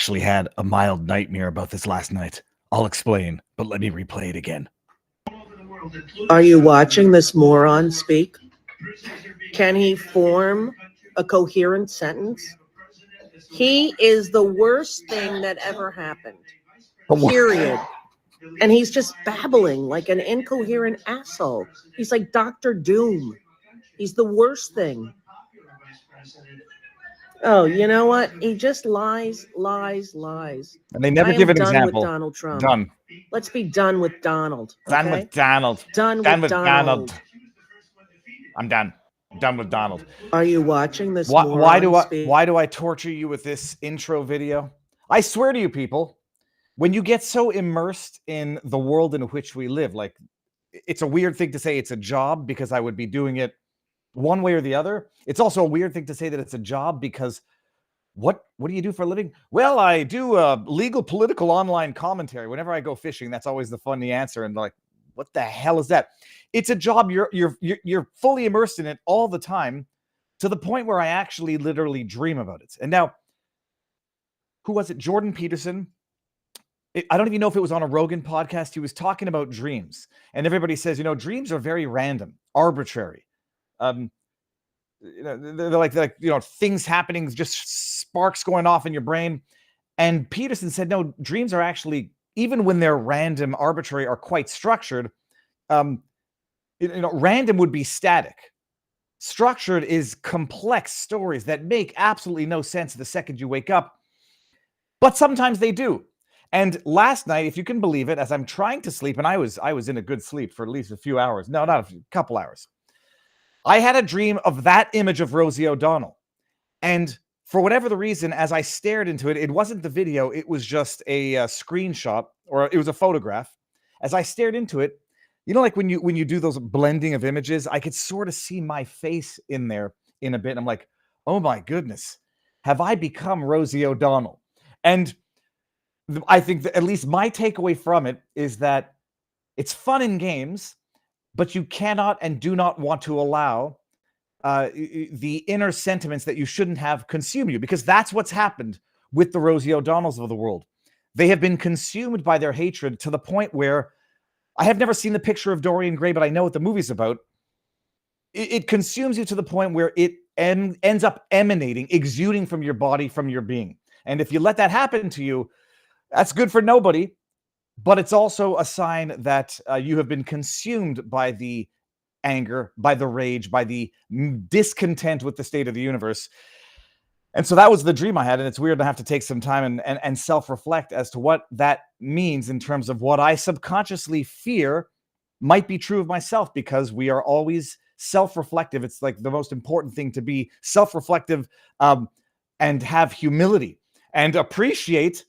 actually had a mild nightmare about this last night. I'll explain, but let me replay it again. Are you watching this moron speak? Can he form a coherent sentence? He is the worst thing that ever happened. Period. And he's just babbling like an incoherent asshole. He's like Dr. Doom. He's the worst thing. Oh, you know what? He just lies. And they never give an example. With Donald Trump. Done. Let's be done with Donald. Okay? Done with Donald. Done with Donald. I'm done. Done with Donald. Are you watching this? Why do I torture you with this intro video? I swear to you, people, when you get so immersed in the world in which we live, like, it's a weird thing to say it's a job because I would be doing it one way or the other. It's also a weird thing to say that it's a job because what do you do for a living? Well, I do legal political online commentary. Whenever I go fishing, that's always the funny answer. And like, what the hell is that? It's a job. You're fully immersed in it all the time, to the point where I actually literally dream about it. And now, who was it? Jordan Peterson. I don't even know if it was on a Rogan podcast. He was talking about dreams, and everybody says, dreams are very random, arbitrary. They're like things happening, just sparks going off in your brain. And Peterson said, no, dreams are actually, even when they're random, arbitrary, are quite structured. Random would be static. Structured is complex stories that make absolutely no sense the second you wake up, but sometimes they do. And last night, if you can believe it, as I'm trying to sleep, and I was in a good sleep for at least a few hours. No, not a few, couple hours. I had a dream of that image of Rosie O'Donnell. And for whatever the reason, as I stared into it, it wasn't the video, it was just a screenshot, or it was a photograph. As I stared into it, like when you do those blending of images, I could sort of see my face in there in a bit. And I'm like, oh my goodness, have I become Rosie O'Donnell? And I think that at least my takeaway from it is that it's fun in games, but you cannot and do not want to allow the inner sentiments that you shouldn't have consume you, because that's what's happened with the Rosie O'Donnells of the world. They have been consumed by their hatred to the point where, I have never seen the picture of Dorian Gray, but I know what the movie's about. It consumes you to the point where it ends up emanating, exuding from your body, from your being. And if you let that happen to you, that's good for nobody, but it's also a sign that you have been consumed by the anger, by the rage, by the discontent with the state of the universe. And so that was the dream I had, and it's weird to have to take some time and self-reflect as to what that means in terms of what I subconsciously fear might be true of myself, because we are always self-reflective. It's like the most important thing, to be self-reflective and have humility and appreciate.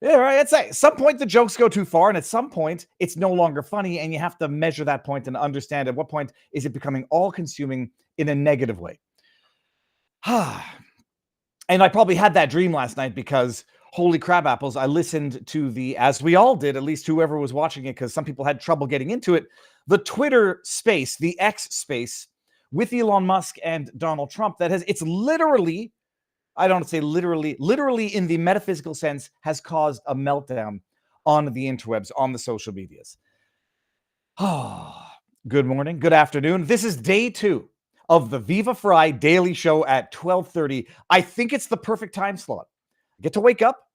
Yeah, right. It's like, at some point the jokes go too far, and at some point it's no longer funny, and you have to measure that point and understand at what point is it becoming all-consuming in a negative way. And I probably had that dream last night because, holy crab apples, I listened to as we all did, at least whoever was watching it, because some people had trouble getting into it, the Twitter space, the X space with Elon Musk and Donald Trump, it's literally, I don't say literally in the metaphysical sense, has caused a meltdown on the interwebs, on the social medias. Good morning, good afternoon. This is day 2 of the Viva Frei daily show at 12:30. I think it's the perfect time slot. I get to wake up,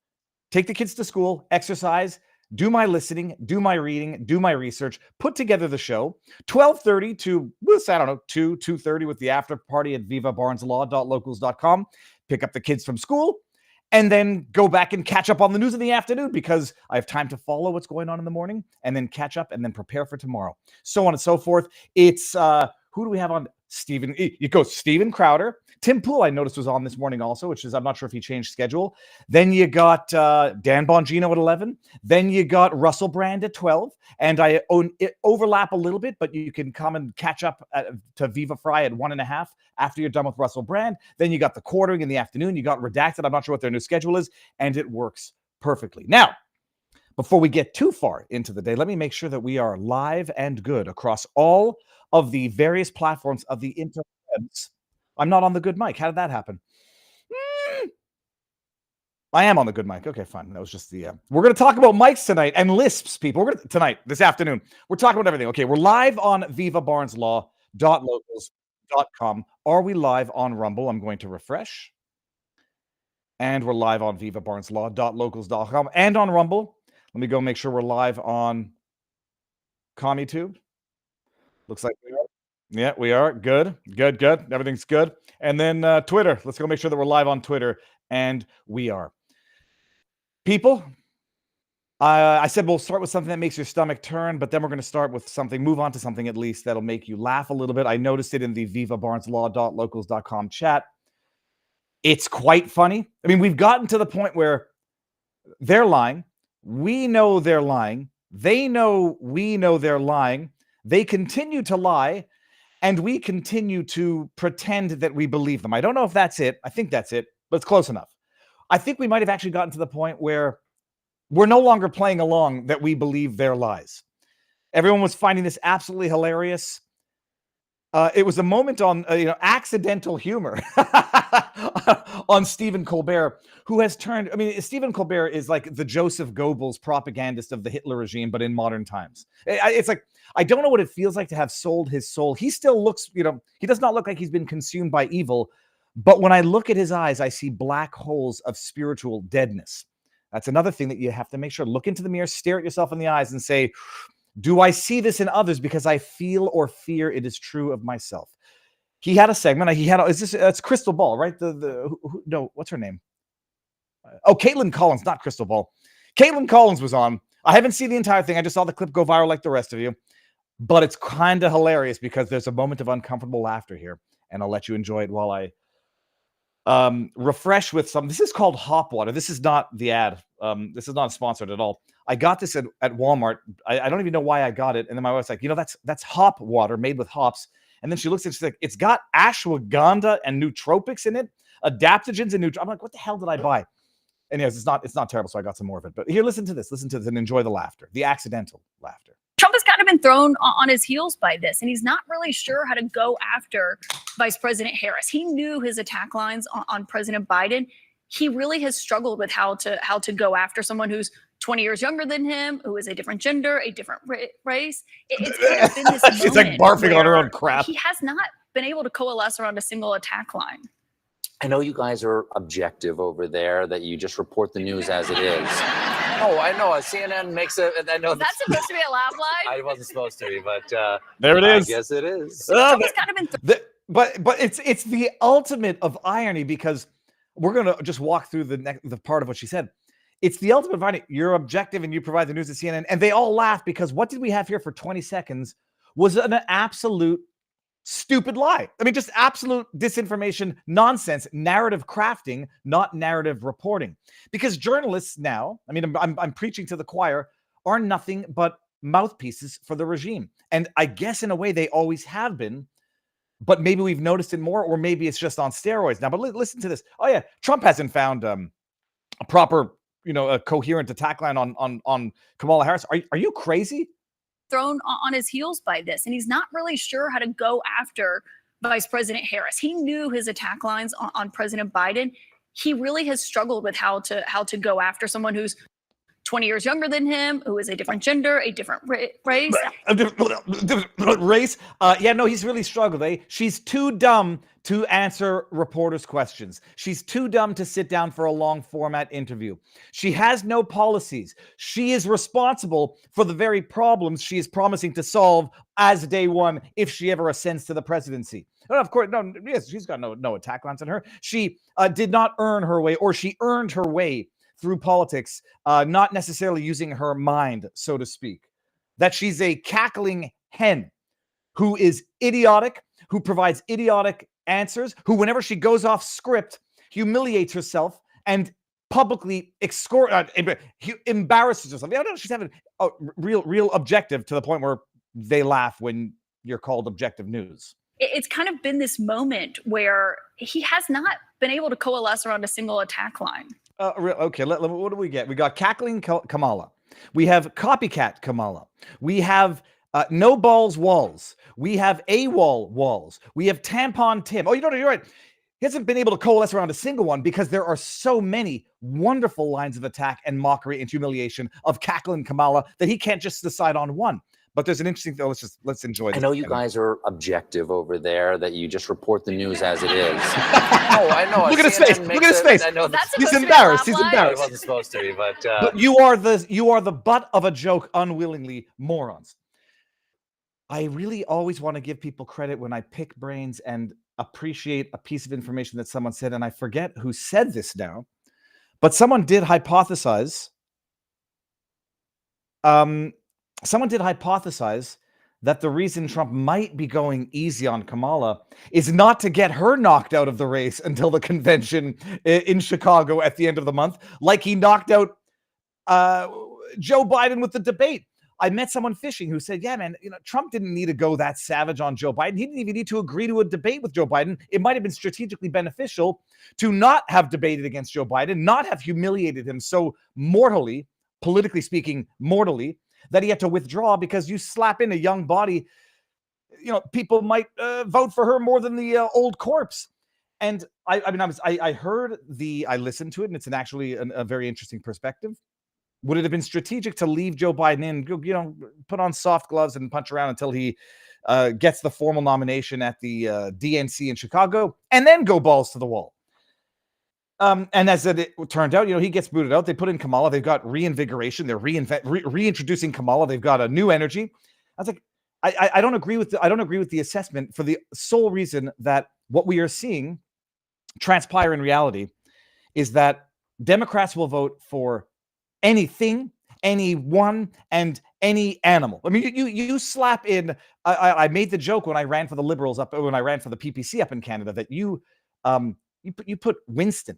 take the kids to school, exercise, do my listening, do my reading, do my research, put together the show. 12:30 to, I don't know, 2:30 with the after party at vivabarneslaw.locals.com. Pick up the kids from school, and then go back and catch up on the news in the afternoon, because I have time to follow what's going on in the morning and then catch up and then prepare for tomorrow. So on and so forth. It's, who do we have on? Steven Crowder. Tim Pool, I noticed, was on this morning also, which is, I'm not sure if he changed schedule. Then you got Dan Bongino at 11. Then you got Russell Brand at 12. And I overlap a little bit, but you can come and catch up to Viva Frei at 1.5 after you're done with Russell Brand. Then you got the quartering in the afternoon. You got Redacted. I'm not sure what their new schedule is, and it works perfectly. Now, before we get too far into the day, let me make sure that we are live and good across all of the various platforms of the interwebs. I'm not on the good mic. How did that happen? I am on the good mic. Okay, fine. That was just the. We're going to talk about mics tonight and lisps, people. We're going tonight, this afternoon. We're talking about everything. Okay, we're live on vivabarneslaw.locals.com. Are we live on Rumble? I'm going to refresh. And we're live on vivabarneslaw.locals.com and on Rumble. Let me go make sure we're live on CommieTube. Looks like we are. Yeah, we are. Good. Everything's good. And then Twitter. Let's go make sure that we're live on Twitter. And we are. People, I said we'll start with something that makes your stomach turn, but then we're going to start with something, move on to something at least that'll make you laugh a little bit. I noticed it in the vivabarneslaw.locals.com chat. It's quite funny. I mean, we've gotten to the point where they're lying. We know they're lying. They know we know they're lying. They continue to lie, and we continue to pretend that we believe them. I don't know if that's it. I think that's it, but it's close enough. I think we might have actually gotten to the point where we're no longer playing along that we believe their lies. Everyone was finding this absolutely hilarious. It was a moment on accidental humor on Stephen Colbert, who has turned. I mean, Stephen Colbert is like the Joseph Goebbels propagandist of the Hitler regime, but in modern times. It's like, I don't know what it feels like to have sold his soul. He still looks, he does not look like he's been consumed by evil. But when I look at his eyes, I see black holes of spiritual deadness. That's another thing that you have to make sure. Look into the mirror, stare at yourself in the eyes and say, do I see this in others because I feel or fear it is true of myself? He had a segment. That's Crystal Ball, right? No, what's her name? Caitlin Collins, not Crystal Ball. Caitlin Collins was on. I haven't seen the entire thing. I just saw the clip go viral like the rest of you. But it's kind of hilarious because there's a moment of uncomfortable laughter here. And I'll let you enjoy it while I refresh with some. This is called hop water. This is not the ad. This is not sponsored at all. I got this at Walmart. I don't even know why I got it. And then my wife's like, that's hop water made with hops. And then she looks at it, she's like, it's got ashwagandha and nootropics in it, adaptogens and I'm like, what the hell did I buy? Anyways, it's not terrible, so I got some more of it. But here, listen to this and enjoy the laughter, the accidental laughter. Trump has kind of been thrown on his heels by this, and he's not really sure how to go after Vice President Harris. He knew his attack lines on President Biden. He really has struggled with how to go after someone who's 20 years younger than him, who is a different gender, a different race. It's kind of been this She's like barfing on her own crap. He has not been able to coalesce around a single attack line. I know you guys are objective over there, that you just report the news as it is. Oh, I know. CNN makes it. I know. That's supposed to be a laugh line? I wasn't supposed to be, but there it is. I guess it is. Trump has kind of been but it's the ultimate of irony, because we're going to just walk through the part of what she said. It's the ultimate of irony. You're objective and you provide the news to CNN, and they all laugh because what did we have here for 20 seconds was an absolute stupid lie. I mean, just absolute disinformation, nonsense, narrative crafting, not narrative reporting. Because journalists now, I mean, I'm preaching to the choir, are nothing but mouthpieces for the regime. And I guess in a way they always have been, but maybe we've noticed it more, or maybe it's just on steroids now. But listen to this. Oh yeah, Trump hasn't found a proper, a coherent attack line on Kamala Harris. Are you crazy? Thrown on his heels by this, and he's not really sure how to go after Vice President Harris. He knew his attack lines on President Biden. He really has struggled with how to go after someone who's 20 years younger than him, who is a different gender, a different race. He's really struggled. She's too dumb to answer reporters' questions. She's too dumb to sit down for a long format interview. She has no policies. She is responsible for the very problems she is promising to solve as day one if she ever ascends to the presidency. And of course, she's got no attack lines on her. She did not earn her way, or she earned her way through politics, not necessarily using her mind, so to speak. That she's a cackling hen who is idiotic, who provides idiotic answers, who, whenever she goes off script, humiliates herself and publicly embarrasses herself. I don't know, she's having a real objective, to the point where they laugh when you're called objective news. It's kind of been this moment where he has not been able to coalesce around a single attack line. Okay, what do we get? We got cackling Kamala. We have copycat Kamala. We have no balls walls. We have AWOL walls. We have tampon Tim. Oh, you're right. He hasn't been able to coalesce around a single one because there are so many wonderful lines of attack and mockery and humiliation of cackling Kamala that he can't just decide on one. But there's an interesting thing. Let's enjoy this. I know you guys are objective over there, that you just report the news as it is. Oh, I know. Look at his face. Look at his face. I know That's He's supposed to be embarrassed. a He's laugh line? It embarrassed. wasn't supposed to be, but But you are the butt of a joke unwillingly, morons. I really always want to give people credit when I pick brains and appreciate a piece of information that someone said, and I forget who said this now, but someone did hypothesize. Someone did hypothesize that the reason Trump might be going easy on Kamala is not to get her knocked out of the race until the convention in Chicago at the end of the month, like he knocked out Joe Biden with the debate. I met someone fishing who said, yeah, man, Trump didn't need to go that savage on Joe Biden. He didn't even need to agree to a debate with Joe Biden. It might have been strategically beneficial to not have debated against Joe Biden, not have humiliated him so mortally, politically speaking, mortally, that he had to withdraw, because you slap in a young body, people might vote for her more than the old corpse. And I listened to it, and it's actually a very interesting perspective. Would it have been strategic to leave Joe Biden in, put on soft gloves and punch around until he gets the formal nomination at the DNC in Chicago, and then go balls to the wall? And as it turned out, he gets booted out. They put in Kamala. They've got reinvigoration. They're reintroducing Kamala. They've got a new energy. I was like, I don't agree with the assessment, for the sole reason that what we are seeing transpire in reality is that Democrats will vote for anything, anyone, and any animal. I mean, you slap in. I made the joke when I ran for the Liberals when I ran for the PPC up in Canada, that you put Winston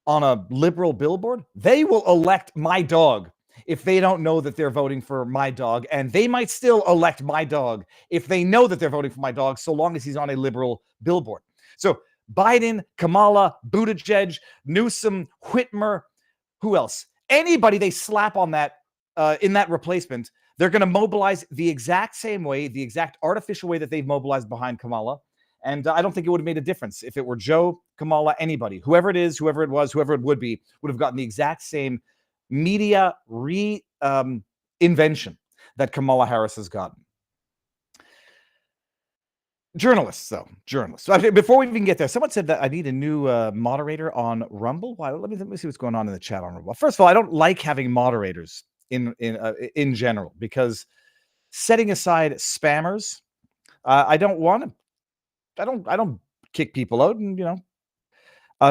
on a Liberal billboard, they will elect my dog if they don't know that they're voting for my dog, and they might still elect my dog if they know that they're voting for my dog, so long as he's on a Liberal billboard. So Biden, Kamala, Buttigieg, Newsom, Whitmer, who else? Anybody they slap on that in that replacement, they're going to mobilize the exact same way, the exact artificial way that they've mobilized behind Kamala. And I don't think it would have made a difference if it were Joe, Kamala, anybody, whoever it is, whoever it was, whoever it would be, would have gotten the exact same media invention that Kamala Harris has gotten. Journalists. Before we even get there, someone said that I need a new moderator on Rumble. Why? Let me see what's going on in the chat on Rumble. First of all, I don't like having moderators in general, because setting aside spammers, I don't kick people out, and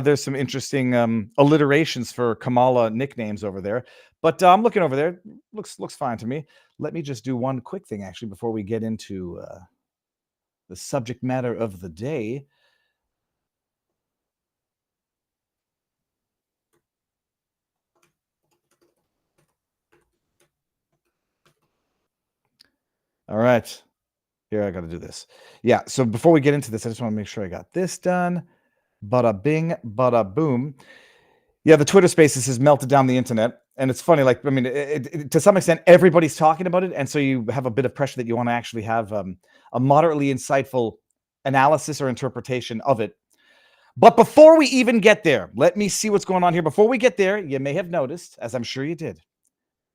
there's some interesting alliterations for Kamala nicknames over there. But I'm looking over there, looks fine to me. Let me just do one quick thing actually before we get into the subject matter of the day. All right. Here, I got to do this. Yeah, so before we get into this, I just want to make sure I got this done. Bada bing, bada boom. Yeah, the Twitter Spaces has melted down the internet. And it's funny, to some extent, everybody's talking about it. And so you have a bit of pressure that you want to actually have a moderately insightful analysis or interpretation of it. But before we even get there, let me see what's going on here. Before we get there, you may have noticed, as I'm sure you did,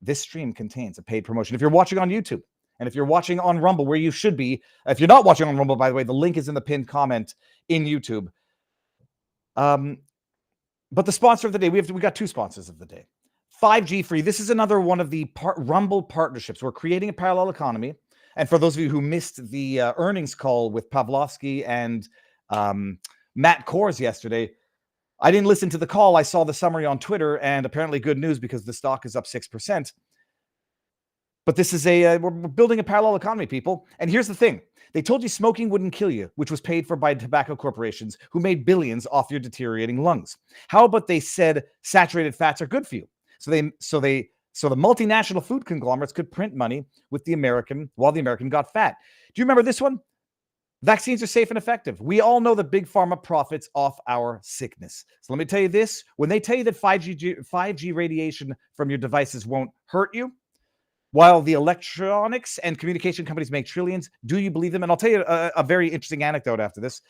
this stream contains a paid promotion. If you're watching on YouTube, and if you're watching on Rumble, where you should be, if you're not watching on Rumble, by the way, the link is in the pinned comment in YouTube. But the sponsor of the day, we got two sponsors of the day. 5G Free. This is another one of the Rumble partnerships. We're creating a parallel economy. And for those of you who missed the earnings call with Pavlovsky and Matt Kors yesterday, I didn't listen to the call. I saw the summary on Twitter, and apparently good news, because the stock is up 6%. But this is we're building a parallel economy, people. And here's the thing. They told you smoking wouldn't kill you, which was paid for by tobacco corporations who made billions off your deteriorating lungs. How about they said saturated fats are good for you? So the multinational food conglomerates could print money with the American, while the American got fat. Do you remember this one? Vaccines are safe and effective. We all know that Big Pharma profits off our sickness. So let me tell you this. When they tell you that 5G radiation from your devices won't hurt you, while the electronics and communication companies make trillions, do you believe them? And I'll tell you a very interesting anecdote after this.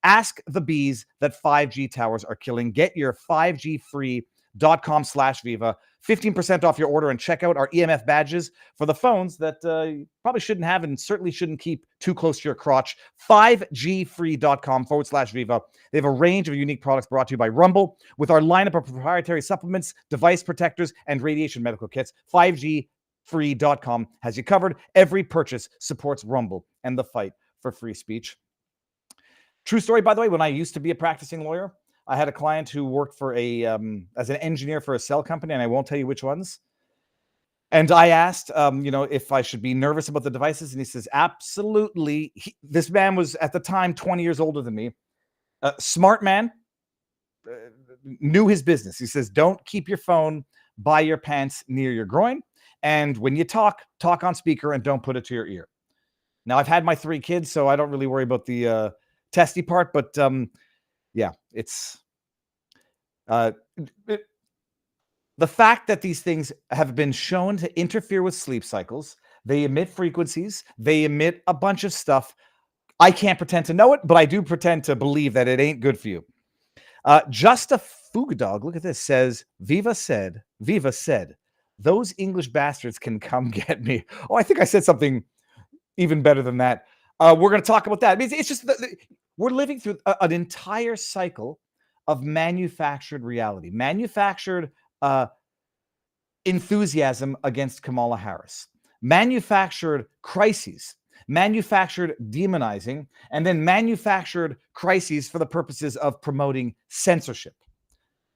Ask the bees that 5G towers are killing. Get your 5gfree.com/Viva. 15% off your order, and check out our EMF badges for the phones that you probably shouldn't have and certainly shouldn't keep too close to your crotch. 5gfree.com/Viva. They have a range of unique products brought to you by Rumble with our lineup of proprietary supplements, device protectors, and radiation medical kits. 5gfree.com has you covered. Every purchase supports Rumble and the fight for free speech. True story, by the way, when I used to be a practicing lawyer, I had a client who worked for as an engineer for a cell company, and I won't tell you which ones. And I asked, if I should be nervous about the devices, and he says, absolutely. This man was at the time 20 years older than me. Smart man, knew his business. He says, don't keep your phone by your pants near your groin. And when you talk on speaker and don't put it to your ear. Now, I've had my 3 kids, so I don't really worry about the testy part, but yeah, it's the fact that these things have been shown to interfere with sleep cycles. They emit frequencies. They emit a bunch of stuff. I can't pretend to know it, but I do pretend to believe that it ain't good for you. Just a Foog Dog, look at this, says, Viva said, those English bastards can come get me. Oh, I think I said something even better than that. We're going to talk about that. I mean, it's just we're living through an entire cycle of manufactured reality, manufactured enthusiasm against Kamala Harris, manufactured crises, manufactured demonizing, and then manufactured crises for the purposes of promoting censorship.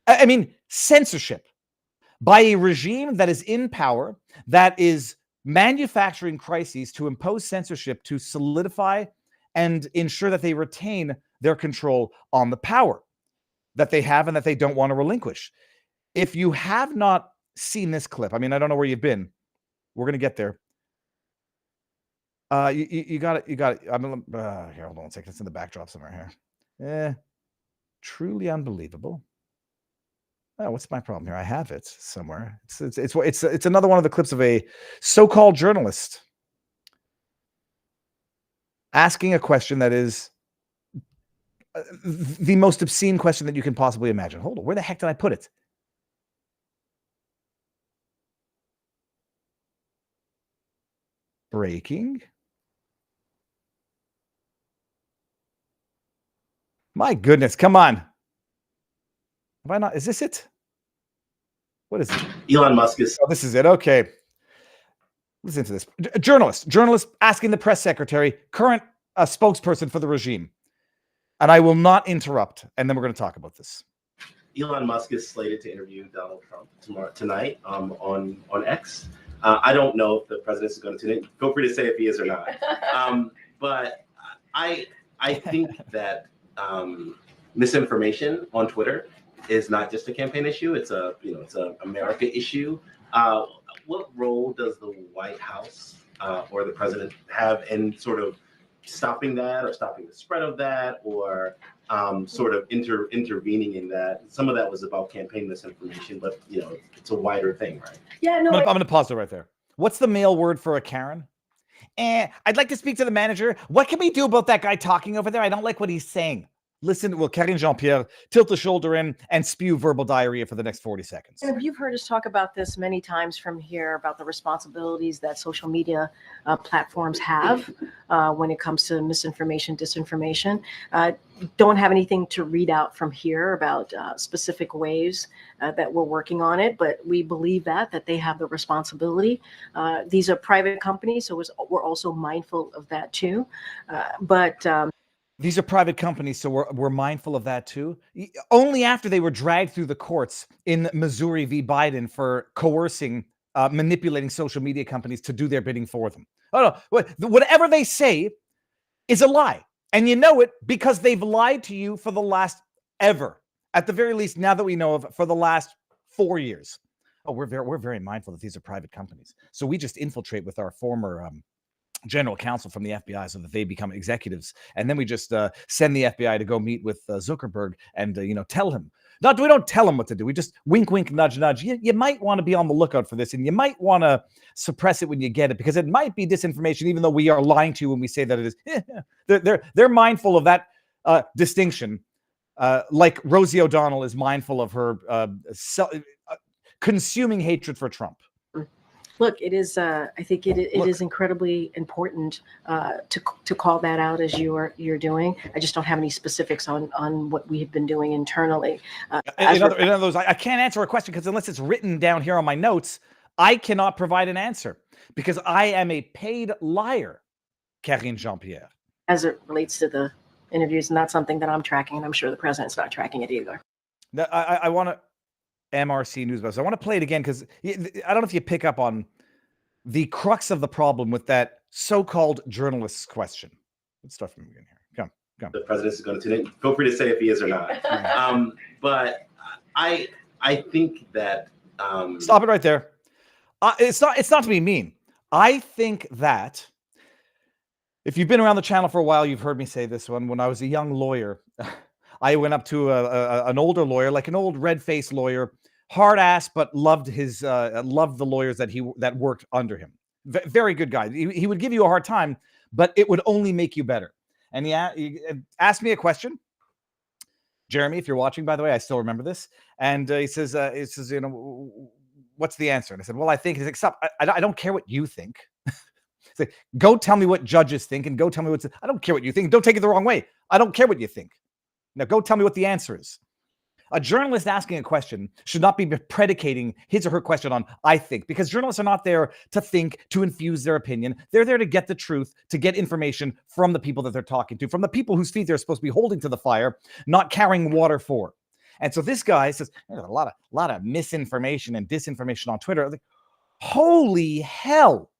I mean, censorship by a regime that is in power, that is manufacturing crises to impose censorship to solidify and ensure that they retain their control on the power that they have and that they don't want to relinquish. If you have not seen this clip, I mean, I don't know where you've been. We're going to get there. You got it. You got it. I'm here. Hold on a second. It's in the backdrop somewhere here. Truly unbelievable. Oh, what's my problem here? I have it somewhere. It's another one of the clips of a so-called journalist asking a question that is the most obscene question that you can possibly imagine. Hold on. Where the heck did I put it? Breaking. My goodness. Come on. Have I not? Is this it? What is it? Elon Musk is. Oh, this is it. Okay. Listen to this. Journalist asking the press secretary, current spokesperson for the regime. And I will not interrupt. And then we're going to talk about this. Elon Musk is slated to interview Donald Trump tonight on X. I don't know if the president is going to tune in. Feel free to say if he is or not. But I think that misinformation on Twitter is not just a campaign issue. It's a America issue. What role does the White House or the president have in sort of stopping that, or stopping the spread of that, or sort of intervening in that? Some of that was about campaign misinformation, but it's a wider thing, right? Yeah, no. I'm going to pause it right there. What's the male word for a Karen? I'd like to speak to the manager. What can we do about that guy talking over there? I don't like what he's saying. Listen, will Karine Jean-Pierre tilt the shoulder in and spew verbal diarrhea for the next 40 seconds? And you've heard us talk about this many times from here, about the responsibilities that social media platforms have when it comes to misinformation, disinformation. Don't have anything to read out from here about specific ways that we're working on it, but we believe that they have the responsibility. These are private companies, so we're also mindful of that too. These are private companies, so we're mindful of that too. Only after they were dragged through the courts in Missouri v. Biden for coercing, manipulating social media companies to do their bidding for them. Oh no, whatever they say is a lie. And you know it because they've lied to you for the last ever. At the very least, now that we know of, for the last 4 years. Oh, we're very mindful that these are private companies. So we just infiltrate with our former general counsel from the FBI so that they become executives. And then we just send the FBI to go meet with Zuckerberg and, tell him. We don't tell him what to do. We just wink, wink, nudge, nudge. You might want to be on the lookout for this, and you might want to suppress it when you get it, because it might be disinformation, even though we are lying to you when we say that it is. They're mindful of that distinction, like Rosie O'Donnell is mindful of her consuming hatred for Trump. Look, it is. I think it is incredibly important to call that out as you're doing. I just don't have any specifics on what we have been doing internally. In other words, I can't answer a question because unless it's written down here on my notes, I cannot provide an answer because I am a paid liar, Karine Jean-Pierre. As it relates to the interviews, not something that I'm tracking, and I'm sure the president's not tracking it either. I want to. MRC News Buzz. I want to play it again because I don't know if you pick up on the crux of the problem with that so-called journalist's question. Let's start from the beginning here. Come. The president is going to tune in. Feel free to say if he is or not. But I think that stop it right there. It's not to be mean. I think that if you've been around the channel for a while, you've heard me say this one. When I was a young lawyer, I went up to an older lawyer, like an old red-faced lawyer, hard ass, but loved the lawyers that worked under him. Very good guy. He would give you a hard time, but it would only make you better. And he asked me a question. Jeremy, if you're watching, by the way, I still remember this. And he says, you know, what's the answer? And I said, well, I think. He's like, stop. I don't care what you think. Like, go tell me what judges think, and go tell me I don't care what you think. Don't take it the wrong way. I don't care what you think. Now go tell me what the answer is. A journalist asking a question should not be predicating his or her question on I think, because journalists are not there to think, to infuse their opinion. They're there to get the truth, to get information from the people that they're talking to, from the people whose feet they're supposed to be holding to the fire, not carrying water for. And so this guy says, there's a lot of misinformation and disinformation on Twitter. Like, holy hell.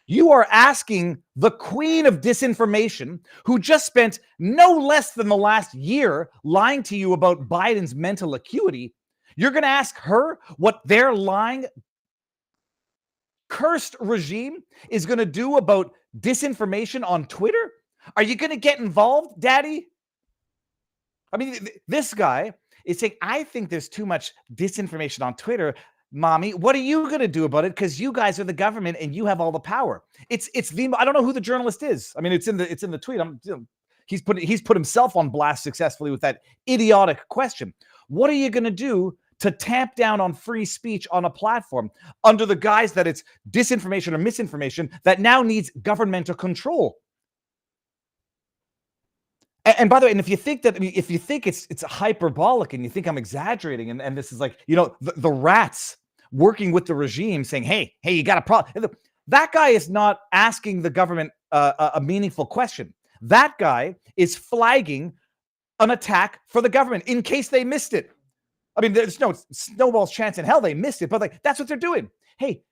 You are asking the queen of disinformation, who just spent no less than the last year lying to you about Biden's mental acuity. You're going to ask her what their lying, cursed regime is going to do about disinformation on Twitter? Are you going to get involved, Daddy? I mean, this guy is saying, I think there's too much disinformation on Twitter. Mommy, what are you going to do about it? Because you guys are the government and you have all the power. It's the, I don't know who the journalist is. I mean, it's in the tweet. He's put himself on blast successfully with that idiotic question. What are you going to do to tamp down on free speech on a platform under the guise that it's disinformation or misinformation that now needs governmental control? And by the way, and if you think it's hyperbolic and you think I'm exaggerating, and this is like, you know, the rats working with the regime saying, hey, you got a problem. That guy is not asking the government a meaningful question. That guy is flagging an attack for the government in case they missed it. I mean, there's no snowball's chance in hell they missed it, but like, that's what they're doing. Hey,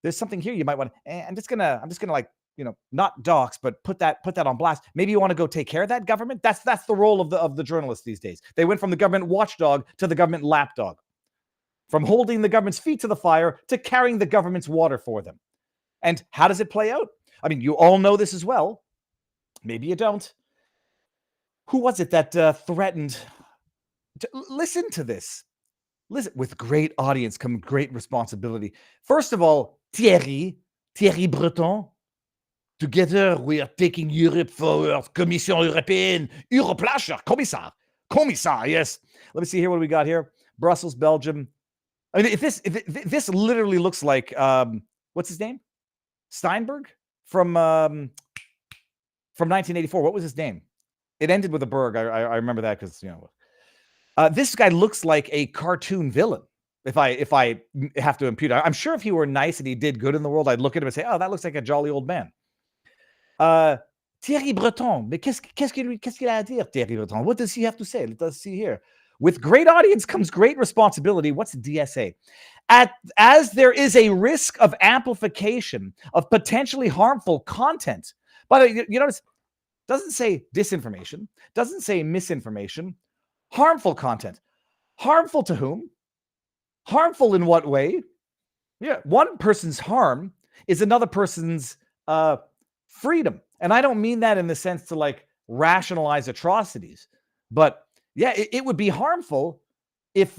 there's something here you might want to, I'm just gonna like, you know, not dox, but put that on blast. Maybe you want to go take care of that government. That's the role of the journalists these days. They went from the government watchdog to the government lapdog, from holding the government's feet to the fire to carrying the government's water for them. And how does it play out? I mean, you all know this as well. Maybe you don't. Who was it that threatened? Listen to this. Listen, with great audience comes great responsibility. First of all, Thierry Breton. Together, we are taking Europe forward. Commission Européenne. Europlasher. Commissar, yes. Let me see here what we got here. Brussels, Belgium. I mean, if this literally looks like, what's his name? Steinberg from 1984. What was his name? It ended with a Berg. I remember that because, you know. This guy looks like a cartoon villain. If I have to impute, I'm sure if he were nice and he did good in the world, I'd look at him and say, oh, that looks like a jolly old man. Thierry Breton, mais qu'est-ce qu'il a à dire, Thierry Breton? What does he have to say? Let us see here. With great audience comes great responsibility. What's DSA? As there is a risk of amplification of potentially harmful content. By the way, you notice, doesn't say disinformation, doesn't say misinformation, harmful content. Harmful to whom? Harmful in what way? Yeah, one person's harm is another person's freedom. And I don't mean that in the sense to like rationalize atrocities, but yeah, it would be harmful if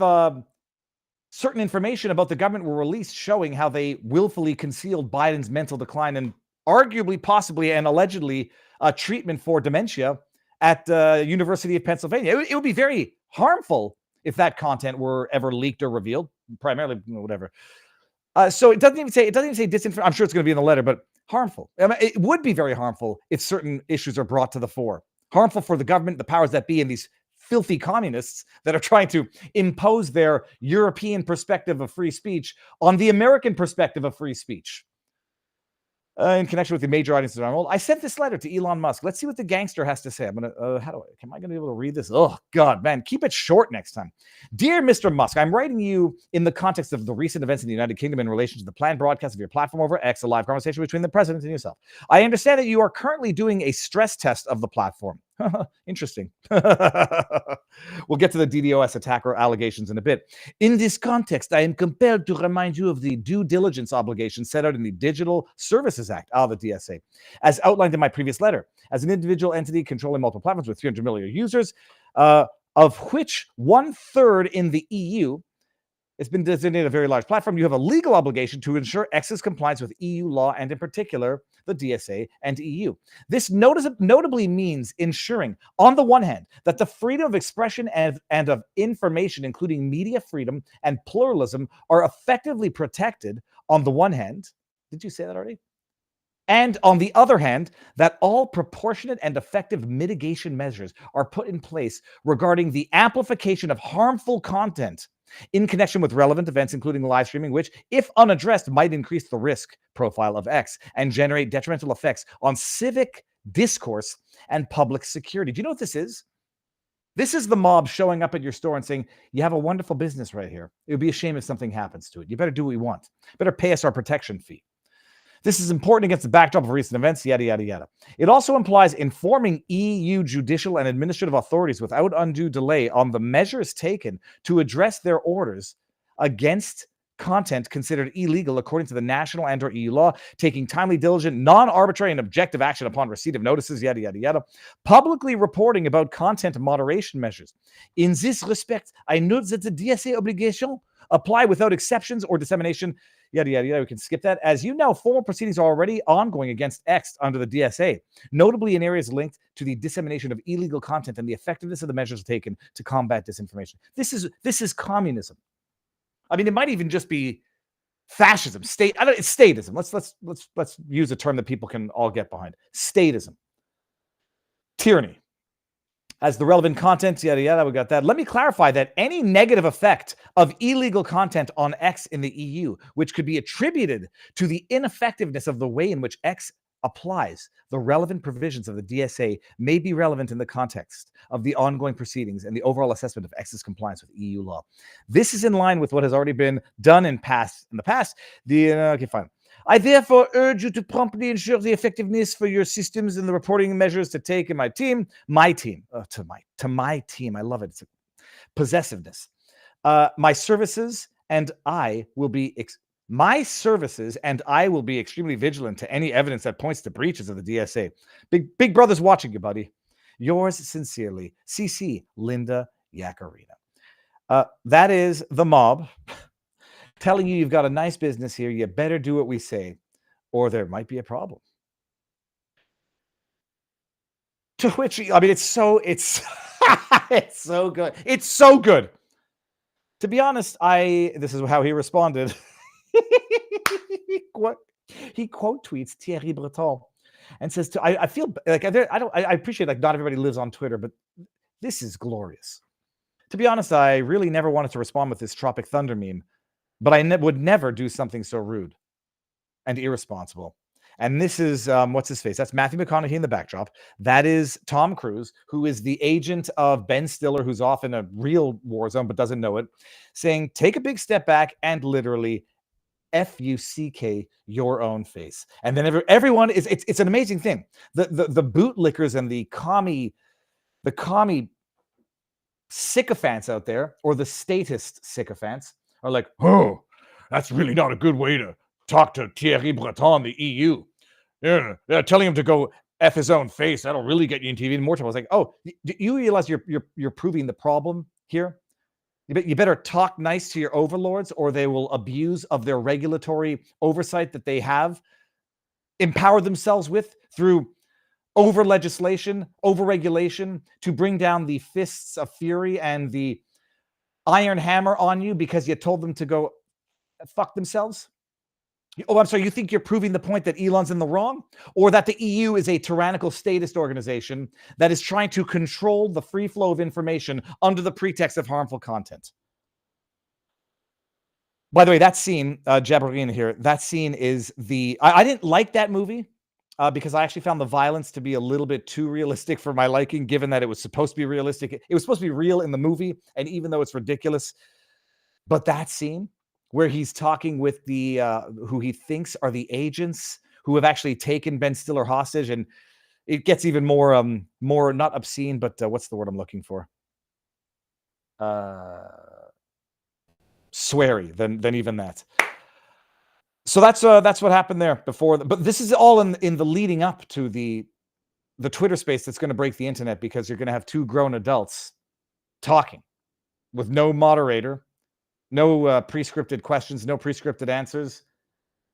certain information about the government were released showing how they willfully concealed Biden's mental decline and arguably, possibly, and allegedly treatment for dementia at the University of Pennsylvania. It would be very harmful if that content were ever leaked or revealed, primarily, whatever. So it doesn't even say disinformation. I'm sure it's going to be in the letter, but harmful. I mean, it would be very harmful if certain issues are brought to the fore. Harmful for the government, the powers that be, and these filthy communists that are trying to impose their European perspective of free speech on the American perspective of free speech. In connection with the major audiences around the world, I sent this letter to Elon Musk. Let's see what the gangster has to say. Am I going to be able to read this? Oh, God, man, keep it short next time. Dear Mr. Musk, I'm writing you in the context of the recent events in the United Kingdom in relation to the planned broadcast of your platform over X, a live conversation between the president and yourself. I understand that you are currently doing a stress test of the platform. Interesting. We'll get to the DDoS attacker allegations in a bit. In this context, I am compelled to remind you of the due diligence obligations set out in the Digital Services Act, the DSA, as outlined in my previous letter. As an individual entity controlling multiple platforms with 300 million users, of which 1/3 in the EU, it's been designated a very large platform, you have a legal obligation to ensure X's compliance with EU law and in particular the DSA and EU. This notably means ensuring, on the one hand, that the freedom of expression and of information, including media freedom and pluralism, are effectively protected on the one hand. Did you say that already? And on the other hand, that all proportionate and effective mitigation measures are put in place regarding the amplification of harmful content in connection with relevant events, including live streaming, which, if unaddressed, might increase the risk profile of X and generate detrimental effects on civic discourse and public security. Do you know what this is? This is the mob showing up at your store and saying, you have a wonderful business right here. It would be a shame if something happens to it. You better do what we want. Better pay us our protection fee. This is important against the backdrop of recent events, yada, yada, yada. It also implies informing EU judicial and administrative authorities without undue delay on the measures taken to address their orders against content considered illegal according to the national and or EU law, taking timely, diligent, non-arbitrary and objective action upon receipt of notices, yada, yada, yada. Publicly reporting about content moderation measures. In this respect, I note that the DSA obligation apply without exceptions or dissemination, yada, yada, yada. We can skip that. As you know, formal proceedings are already ongoing against X under the DSA, notably in areas linked to the dissemination of illegal content and the effectiveness of the measures taken to combat disinformation. This is communism. I mean, it might even just be fascism, it's statism. Let's use a term that people can all get behind. Statism. Tyranny. As the relevant content, yada, yada, we got that. Let me clarify that any negative effect of illegal content on X in the EU, which could be attributed to the ineffectiveness of the way in which X applies the relevant provisions of the DSA, may be relevant in the context of the ongoing proceedings and the overall assessment of X's compliance with EU law. This is in line with what has already been done in the past. Okay, fine. I therefore urge you to promptly ensure the effectiveness for your systems and the reporting measures to take in my team. To my team. I love it. It's a possessiveness. My services and I will be extremely vigilant to any evidence that points to breaches of the DSA. Big brother's watching you, buddy. Yours sincerely, CC Linda Yacarina. That is the mob telling you you've got a nice business here. You better do what we say, or there might be a problem. To which, I mean, it's so good. It's so good. To be honest, this is how he responded. He quote tweets Thierry Breton and says, I feel like I appreciate like not everybody lives on Twitter, but this is glorious. To be honest, I really never wanted to respond with this Tropic Thunder meme, but I would never do something so rude and irresponsible. And this is, what's his face? That's Matthew McConaughey in the backdrop. That is Tom Cruise, who is the agent of Ben Stiller, who's off in a real war zone but doesn't know it, saying, take a big step back and literally F-U-C-K your own face. And then everyone is, it's an amazing thing. The bootlickers and the commie sycophants out there, or the statist sycophants, are like, oh, that's really not a good way to talk to Thierry Breton, the EU. Yeah, telling him to go F his own face. That'll really get you in TV more trouble. I was like, oh, do you realize you're proving the problem here? You better talk nice to your overlords, or they will abuse of their regulatory oversight that they have empowered themselves with through over legislation, over regulation to bring down the fists of fury and the iron hammer on you because you told them to go fuck themselves? Oh, I'm sorry. You think you're proving the point that Elon's in the wrong, or that the EU is a tyrannical statist organization that is trying to control the free flow of information under the pretext of harmful content? By the way, that scene, Jabrina here, that scene is I didn't like that movie because I actually found the violence to be a little bit too realistic for my liking, given that it was supposed to be realistic. It was supposed to be real in the movie, and even though it's ridiculous, but that scene where he's talking with the who he thinks are the agents who have actually taken Ben Stiller hostage, and it gets even more more not obscene, but what's the word I'm looking for? Sweary than even that. So that's what happened there before. But this is all in the leading up to the Twitter space that's going to break the internet, because you're going to have two grown adults talking with no moderator, no pre-scripted questions, no pre-scripted answers,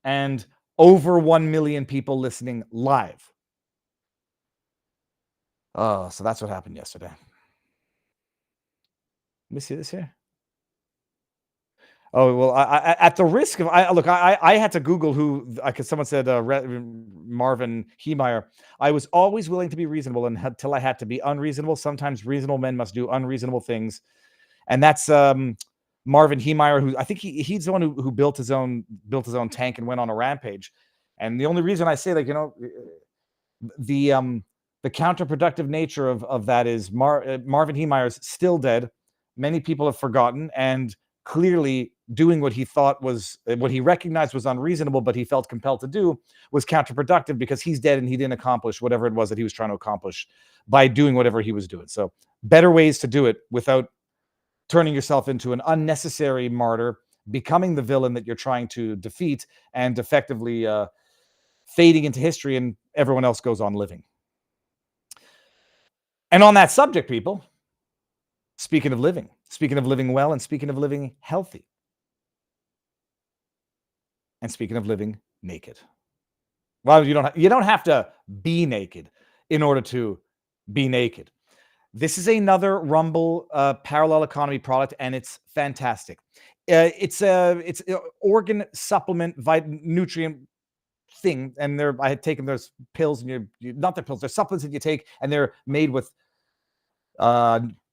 and over 1 million people listening live. Oh, so that's what happened yesterday. Let me see this here. Oh, well, I at the risk of, I had to Google who, because someone said Marvin Heemeyer. I was always willing to be reasonable until I had to be unreasonable. Sometimes reasonable men must do unreasonable things. And that's Marvin Heemeyer, who I think he's the one who built his own tank and went on a rampage. And the only reason I say that, the counterproductive nature of that is Marvin Heemeyer's still dead. Many people have forgotten, and clearly doing what he thought was what he recognized was unreasonable, but he felt compelled to do, was counterproductive, because he's dead and he didn't accomplish whatever it was that he was trying to accomplish by doing whatever he was doing. So better ways to do it without turning yourself into an unnecessary martyr, becoming the villain that you're trying to defeat, and effectively fading into history, and everyone else goes on living. And on that subject, people, speaking of living well, and speaking of living healthy, and speaking of living naked. Well, you don't have to be naked in order to be naked. This is another Rumble parallel economy product, and it's fantastic. It's organ supplement, nutrient thing, and I had taken those pills, and not the pills, they're supplements that you take, and they're made with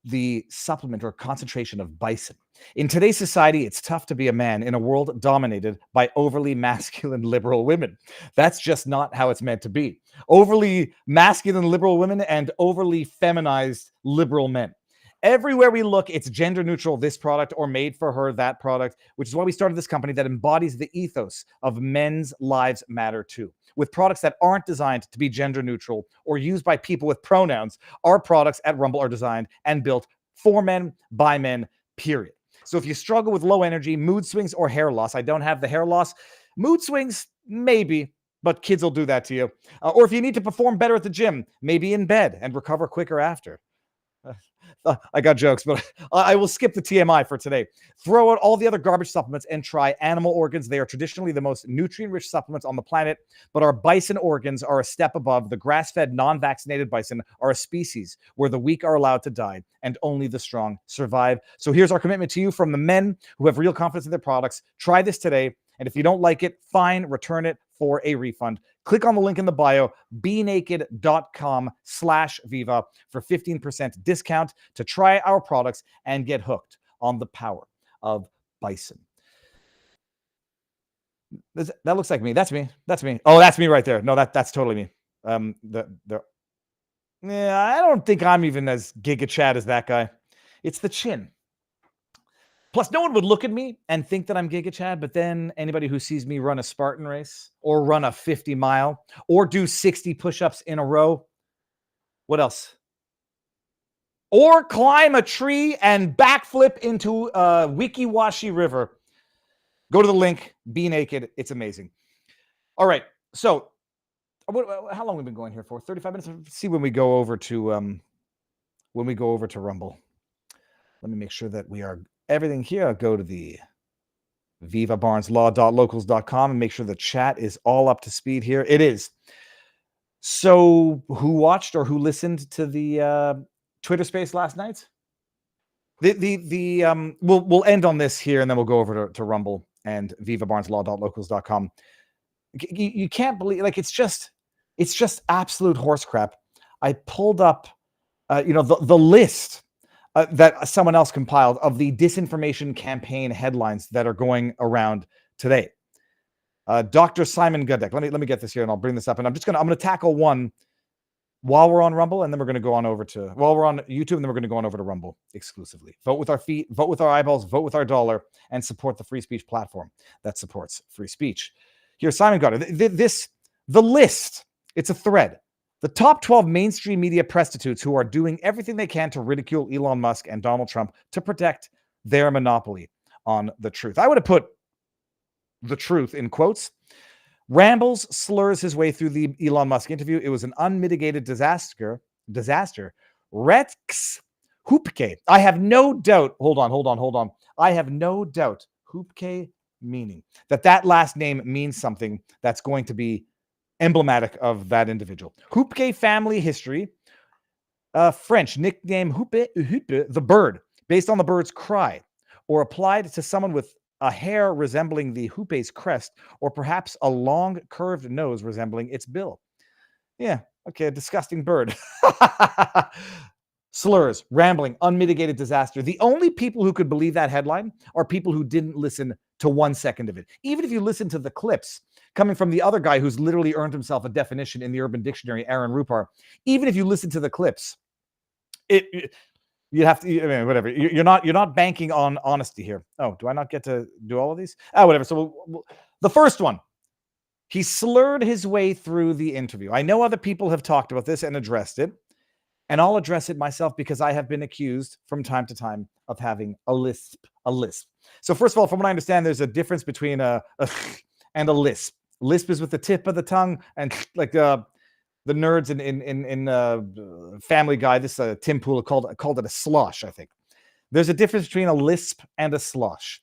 the supplement or concentration of bison. In today's society, it's tough to be a man in a world dominated by overly masculine liberal women. That's just not how it's meant to be. Overly masculine liberal women and overly feminized liberal men. Everywhere we look, it's gender neutral, this product, or made for her, that product, which is why we started this company that embodies the ethos of men's lives matter too. With products that aren't designed to be gender neutral or used by people with pronouns, our products at Rumble are designed and built for men, by men, period. So if you struggle with low energy, mood swings, or hair loss, I don't have the hair loss. Mood swings, maybe, but kids will do that to you. Or if you need to perform better at the gym, maybe in bed and recover quicker after. I got jokes, but I will skip the TMI for today. Throw out all the other garbage supplements and try animal organs. They are traditionally the most nutrient-rich supplements on the planet, but our bison organs are a step above. The grass-fed, non-vaccinated bison are a species where the weak are allowed to die and only the strong survive. So here's our commitment to you from the men who have real confidence in their products. Try this today, and if you don't like it, fine, return it for a refund. Click on the link in the bio, benaked.com/Viva for 15% discount to try our products and get hooked on the power of bison. That looks like me. That's me. That's me. Oh, that's me right there. No, that's totally me. I don't think I'm even as Giga Chad as that guy. It's the chin. Plus, no one would look at me and think that I'm Giga Chad, but then anybody who sees me run a Spartan race or run a 50 mile or do 60 push-ups in a row, what else? Or climb a tree and backflip into a Wikiwashi River. Go to the link, be naked. It's amazing. All right. So how long have we been going here for? 35 minutes. Let's see when we go over to Rumble. Let me make sure that we are everything here. I'll go to the vivabarneslaw.locals.com and make sure the chat is all up to speed here. It is. So who watched or who listened to the Twitter space last night? We'll end on this here, and then we'll go over to Rumble and vivabarneslaw.locals.com. You can't believe, like, it's just absolute horse crap. I pulled up, the list that someone else compiled of the disinformation campaign headlines that are going around today. Dr. Simon Gudek. Let me get this here, and I'll bring this up. And I'm gonna tackle one while we're on Rumble, and then we're going to go on over to, while we're on YouTube, and then we're going to go on over to Rumble exclusively. Vote with our feet, vote with our eyeballs, vote with our dollar, and support the free speech platform that supports free speech. Here's Simon Goddard. The list, it's a thread. The top 12 mainstream media prostitutes who are doing everything they can to ridicule Elon Musk and Donald Trump to protect their monopoly on the truth. I would have put the truth in quotes. Rambles slurs his way through the Elon Musk interview. It was an unmitigated disaster. Rex Hoopke. I have no doubt. Hold on. I have no doubt. Hoopke meaning that last name means something that's going to be emblematic of that individual. Hoopke family history. French nickname Hoope, the bird, based on the bird's cry, or applied to someone with a hair resembling the hoope's crest, or perhaps a long curved nose resembling its bill. Yeah, okay, a disgusting bird. Slurs, rambling, unmitigated disaster. The only people who could believe that headline are people who didn't listen to 1 second of it. Even if you listen to the clips coming from the other guy who's literally earned himself a definition in the Urban Dictionary, Aaron Rupar, even if you listen to the clips, you have to, I mean, whatever. You're not banking on honesty here. Oh, do I not get to do all of these? Whatever. So the first one, he slurred his way through the interview. I know other people have talked about this and addressed it, and I'll address it myself because I have been accused from time to time of having a lisp. So first of all, from what I understand, there's a difference between a and a lisp. Lisp is with the tip of the tongue, and like the nerds in Family Guy, this Tim Pool called it a slosh, I think. There's a difference between a lisp and a slosh.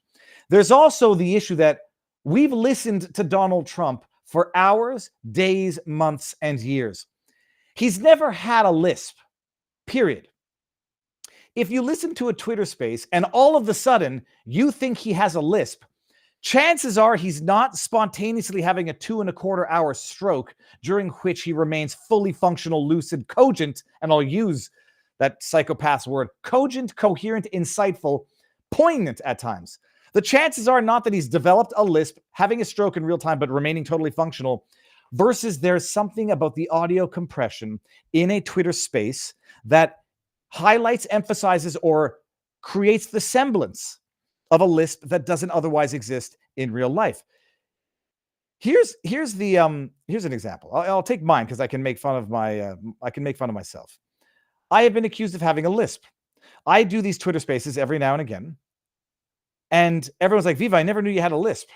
There's also the issue that we've listened to Donald Trump for hours, days, months, and years. He's never had a lisp, period. If you listen to a Twitter space and all of a sudden you think he has a lisp, chances are he's not spontaneously having a 2.25 hour stroke during which he remains fully functional, lucid, cogent, and I'll use that psychopath's word, cogent, coherent, insightful, poignant at times. The chances are not that he's developed a lisp, having a stroke in real time, but remaining totally functional, versus there's something about the audio compression in a Twitter space that highlights, emphasizes, or creates the semblance of a lisp that doesn't otherwise exist in real life. Here's an example. I'll take mine because I can make fun of myself. I have been accused of having a lisp. I do these Twitter spaces every now and again, and everyone's like, "Viva, I never knew you had a lisp."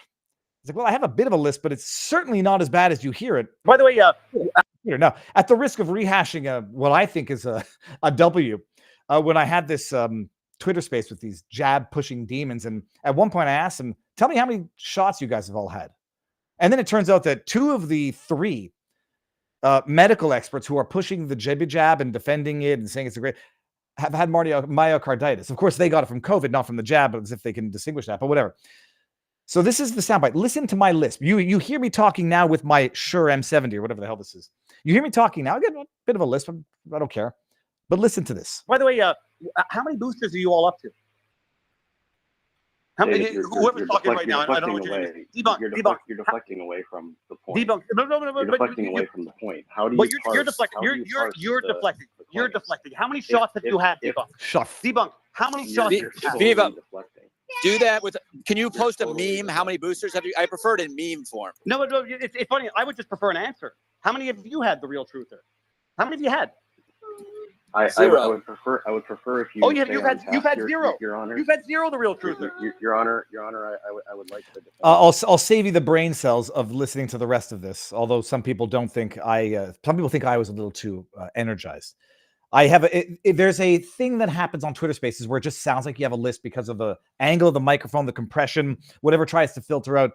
It's like, well, I have a bit of a lisp, but it's certainly not as bad as you hear it. By the way, now at the risk of rehashing what I think is a W, when I had this Twitter space with these jab pushing demons, and at one point I asked them, "Tell me how many shots you guys have all had." And then it turns out that 2 of the 3 medical experts who are pushing the jab and defending it and saying it's a great have had myocarditis. Of course, they got it from COVID, not from the jab, as if they can distinguish that, but whatever. So this is the soundbite. Listen to my lisp. You hear me talking now with my Shure M70 or whatever the hell this is. You hear me talking now. I get a bit of a lisp. I don't care. But listen to this. By the way, how many boosters are you all up to? How many? Whoever's talking right now, I don't know what you're doing. Debunk. You're deflecting away from the point. Debunk. No. You're deflecting away from the point. How do you? But you're deflecting. You're deflecting. You're deflecting. How many shots have you had, Debunk? Debunk. How many shots? Viva. Do that with. Can you post a meme? How many boosters have you? I prefer it in meme form. No, it's funny. I would just prefer an answer. How many have you had the real truther? How many have you had? I would prefer if you. Oh, you've had 0, Your Honor. You've had 0, the real truther. Your Honor. I would like to. I'll save you the brain cells of listening to the rest of this. Although some people don't think some people think I was a little too energized. I have there's a thing that happens on Twitter Spaces where it just sounds like you have a lisp because of the angle of the microphone, the compression, whatever tries to filter out.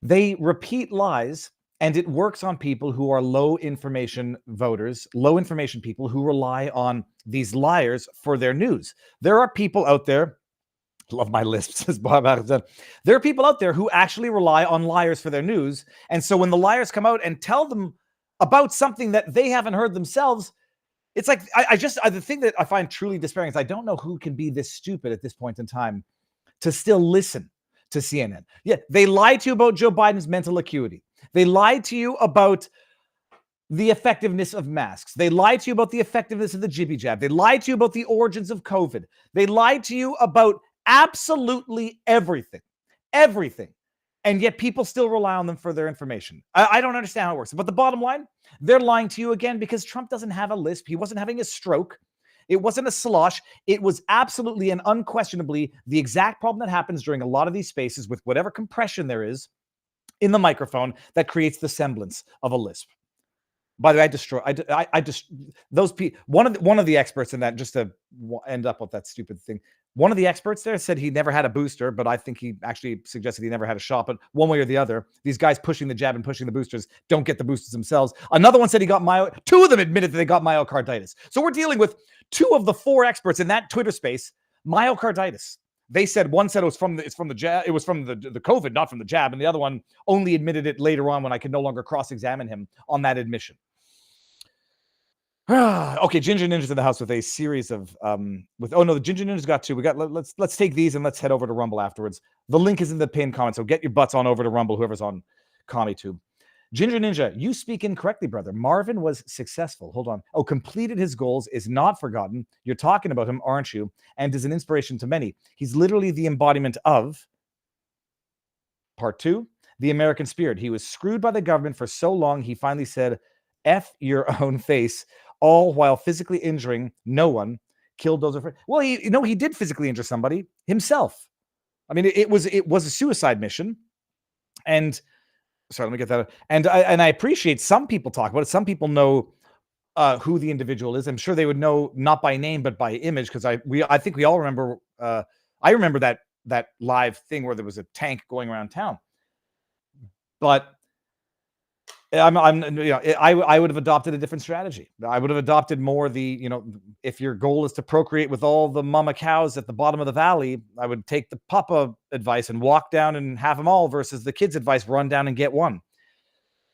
They repeat lies And it works on people who are low information voters, low information people who rely on these liars for their news. There are people out there, love my lisps, says Bob Addison. There are people out there who actually rely on liars for their news. And so when the liars come out and tell them about something that they haven't heard themselves, it's like, the thing that I find truly despairing is I don't know who can be this stupid at this point in time to still listen to CNN. Yeah, they lied to you about Joe Biden's mental acuity. They lied to you about the effectiveness of masks. They lied to you about the effectiveness of the jibby jab. They lied to you about the origins of COVID. They lied to you about absolutely everything. Everything. And yet people still rely on them for their information. I don't understand how it works. But the bottom line, they're lying to you again because Trump doesn't have a lisp. He wasn't having a stroke. It wasn't a slosh. It was absolutely and unquestionably the exact problem that happens during a lot of these spaces with whatever compression there is in the microphone that creates the semblance of a lisp. By the way, I just those people. One of the experts in that, just to end up with that stupid thing. One of the experts there said he never had a booster, but I think he actually suggested he never had a shot. But one way or the other, these guys pushing the jab and pushing the boosters don't get the boosters themselves. Another one said he got two of them admitted that they got myocarditis. So we're dealing with two of the four experts in that Twitter space, myocarditis. They said one said it was from the jab, it was from the COVID, not from the jab, and the other one only admitted it later on when I could no longer cross-examine him on that admission. Okay, Ginger Ninja's in the house with a series of the Ginger Ninja's got two. Let's take these and let's head over to Rumble afterwards. The link is in the pinned comment, so get your butts on over to Rumble, whoever's on CommieTube. Ginger Ninja, you speak incorrectly, brother. Marvin was successful. Hold on. Oh, completed his goals, is not forgotten. You're talking about him, aren't you? And is an inspiration to many. He's literally the embodiment of part 2, the American spirit. He was screwed by the government for so long, he finally said, F your own face, all while physically injuring no one. Killed those. Well, he did physically injure somebody himself. I mean, it was a suicide mission. And sorry, let me get that. And I appreciate some people talk about it. Some people know who the individual is. I'm sure they would know not by name but by image, because I think we all remember. I remember that live thing where there was a tank going around town. But I would have adopted a different strategy. I would have adopted more if your goal is to procreate with all the mama cows at the bottom of the valley, I would take the papa advice and walk down and have them all versus the kids' advice, run down and get one.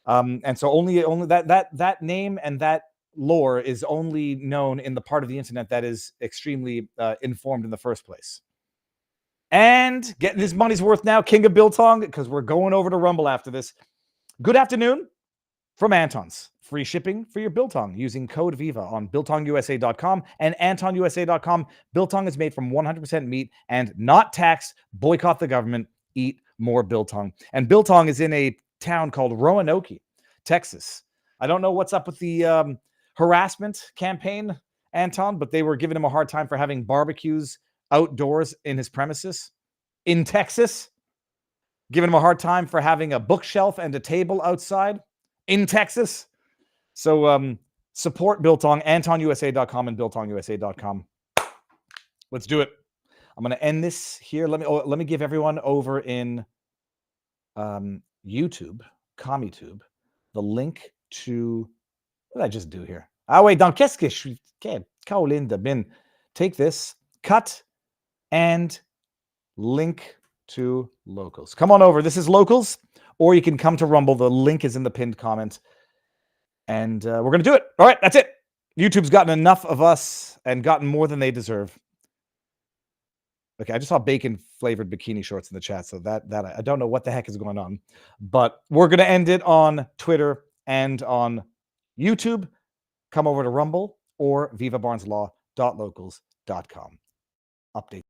And so only that name and that lore is only known in the part of the internet that is extremely informed in the first place. And getting his money's worth now, King of Biltong, because we're going over to Rumble after this. Good afternoon. From Anton's. Free shipping for your biltong using code VIVA on biltongusa.com and antonusa.com. Biltong is made from 100% meat and not taxed. Boycott the government. Eat more biltong. And biltong is in a town called Roanoke, Texas. I don't know what's up with the harassment campaign, Anton, but they were giving him a hard time for having barbecues outdoors in his premises in Texas. Giving him a hard time for having a bookshelf and a table outside in Texas. So support Biltong, AntonUSA.com and BiltongUSA.com. Let's do it. I'm going to end this here. Let me give everyone over in YouTube, CommieTube, the link to what did I just do here? Ah wait, donc qu'est-ce que je suis? Colin de bin. Take this, cut, and link to Locals. Come on over. This is Locals, or you can come to Rumble. The link is in the pinned comment. And we're going to do it. All right, that's it. YouTube's gotten enough of us and gotten more than they deserve. Okay, I just saw bacon-flavored bikini shorts in the chat, so that I don't know what the heck is going on. But we're going to end it on Twitter and on YouTube. Come over to Rumble or vivabarneslaw.locals.com. Update.